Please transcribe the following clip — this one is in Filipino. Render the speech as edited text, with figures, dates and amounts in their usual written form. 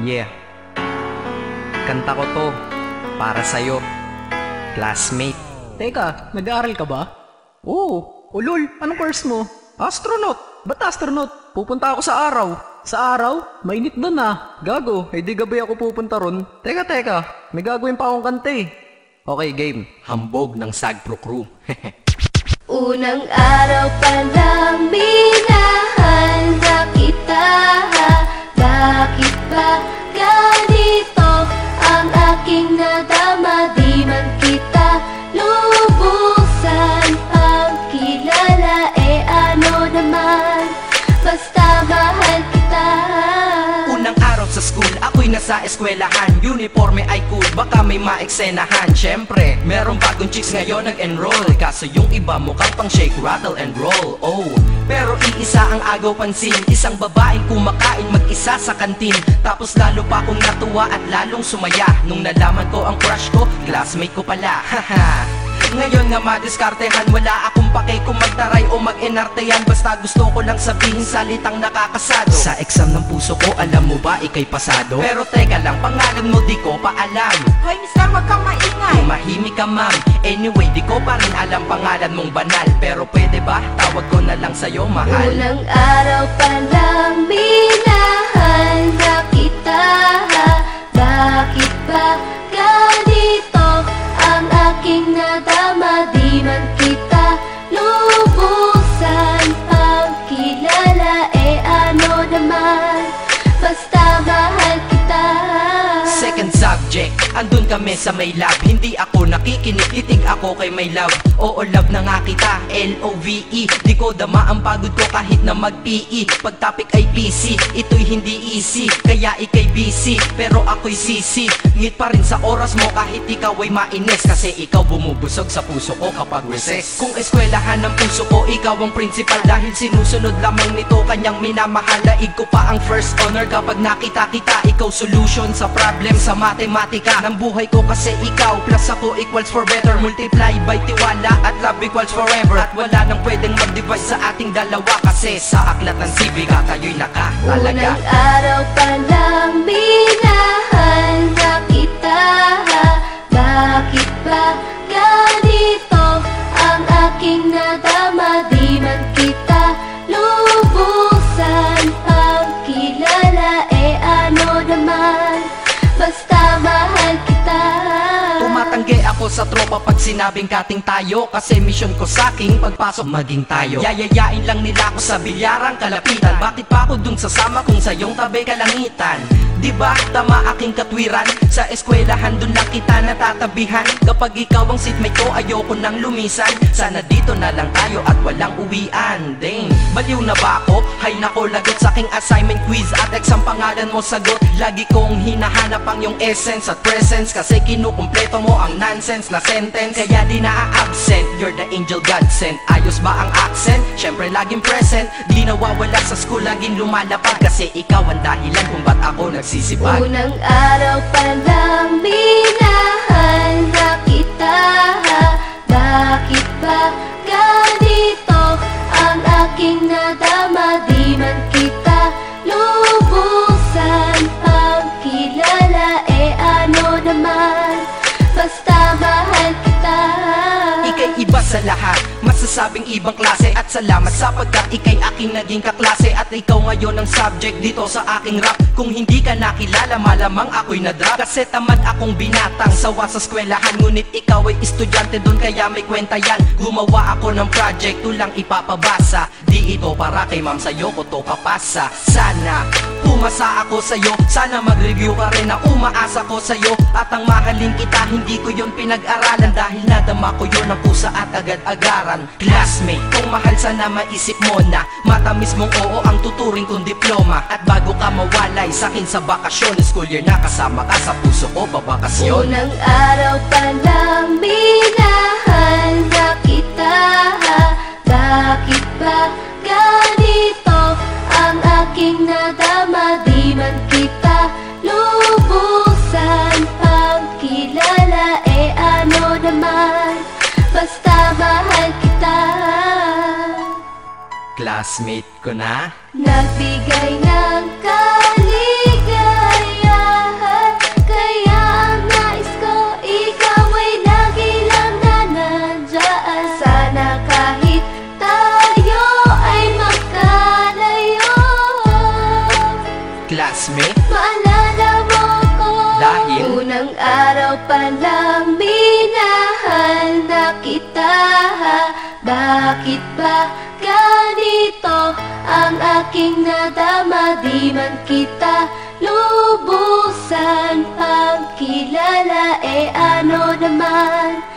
Yeah, kanta ko to para sa'yo, classmate. Teka, nag-aaral ka ba? Oo. Ulol, anong course mo? Astronaut. Ba't astronaut? Pupunta ako sa araw. Sa araw? Mainit doon ah. Gago, di gabi ako pupunta ron. Teka, may gagawin pa akong kanta eh. Okay, game. Hambog ng Sagpro Crew. Unang araw pa lang minahal na kita. Bakit ba ganito ang aking nadama? Di man kita lubusan ang kilala. Ano naman, basta mahal kita. Unang araw sa school, ako'y nasa eskwelahan. Uniforme ay cool, baka may maeksenahan. Syempre, merong bagong chicks ngayon nag-enroll. Kaso yung iba mukhang pang shake, rattle and roll. Oh, pero iisa ang agaw pansin. Isang babaeng kumakain mag-isa sa kantin. Tapos lalo pa akong natuwa at lalong sumaya nung nalaman ko ang crush ko, classmate ko pala. Haha. Ngayon nga madiskartehan, wala akong pake kung magtaray o mag-enartehan. Basta gusto ko lang sabihin salitang nakakasado. Sa exam ng puso ko, alam mo ba ikay pasado? Pero teka lang, pangalan mo di ko pa alam. Hoy mister, wag kang maingay. Tumahimik ka ma'am. Anyway, di ko pa rin alam pangalan mong banal. Pero pwede ba, tawag ko na lang sa'yo mahal. Unang araw pa lang minahal na kita. Bakit ba ganito ang aking nadama? Di man kita lubusan ang kilala. Ano naman, basta mahal kita. Second subject, andun kami sa may lab. Hindi ako nakikinig, titig ako kay may love. Oo, love na nga kita, L-O-V-E. Di ko dama ang pagod ko kahit na mag-PE. Pag topic ay PC, ito'y hindi easy. Kaya ikay busy, pero ako'y sisi. Ngit pa rin sa oras mo kahit ikaw ay mainis. Kasi ikaw bumubusog sa puso ko kapag recess. Kung eskwelahan ng puso ko, ikaw ang principal. Dahil sinusunod lamang nito kanyang minamahal. Daig ko pa ang first honor kapag nakita kita. Ikaw solution sa problem sa matematika ng buhay ko. Kasi ikaw plus ako equals for better. Multiply by tiwala at love equals forever. At wala nang pwedeng mag-divide sa ating dalawa. Kasi sa aklat ng sibika tayo'y nakatalaga. Unang araw pa lang minahal na kita. Bakit ba ganito ang aking nadama? Di man kita lubusan ang kilala. Ano naman, basta mahal kita. Tumatanggi ako sa tropa pag sinabing kating tayo. Kasi mission ko sa'king pagpasok maging tayo. Yayayain lang nila ako sa bilyarang kalapitan. Bakit pa ako dun sasama kung sa iyong tabi kalangitan? Diba tama aking katwiran? Sa eskwelahan dun lang kita natatabihan. Kapag ikaw ang seatmate ko, ayoko nang lumisan. Sana dito na lang tayo at walang uwian. Dang, baliw na ba ako? Hay nako, lagot sa aking assignment quiz at exam pangalan mo sagot. Lagi kong hinahanap ang iyong essence at presence. Kasi kinukumpleto mo ang nonsense na sentence. Kaya di na-absent, you're the angel God sent. Ayos ba ang accent? Syempre laging present. Di nawawala sa school, laging lumalapag. Kasi ikaw ang dahilan kung ba't ako nagsisipag. Unang araw pa lang minahal na kita. Bakit ba ganito ang aking nadama? Di man kita lubusan ang kilala. Ano naman, basta mahal kita. Ika'y iba sa lahat, masasabing ibang klase. At salamat sapagkat ika'y aking naging kaklase. At ikaw ngayon ang subject dito sa aking rap. Kung hindi ka nakilala, malamang ako'y na-drop. Kasi tamad akong binatang sawa sa eskwelahan. Ngunit ikaw ay estudyante doon, kaya may kwenta yan. Gumawa ako ng project, tulang ipapabasa. Di ito para kay ma'am, sa'yo ko to papasa. Sana pumasa ako sa'yo, sana mag-review ka rin na umaasa ko sa'yo. At ang mahalin kita, hindi ko yun pinag-aralan. Dahil nadama ko yun ang pusa at agad-agaran. Classmate, kung mahal sana maisip mo na matamis mong oo ang tuturing kong diploma. At bago ka mawalay sa'kin sa bakasyon, school year na kasama ka sa puso ko babakasyon. Unang araw pa lang minahal na kita. Bakit ba ganito ang aking nadama? Di man kita lubusan ang kilala. Ano naman, basta mahal kita. Classmate ko na Nagbigay ng kaligaya. excuse me? Maalala mo ko Dahil? unang araw pa lang minahal na kita. Bakit ba ganito ang aking nadama? Di man kita lubusan pang kilala, ano naman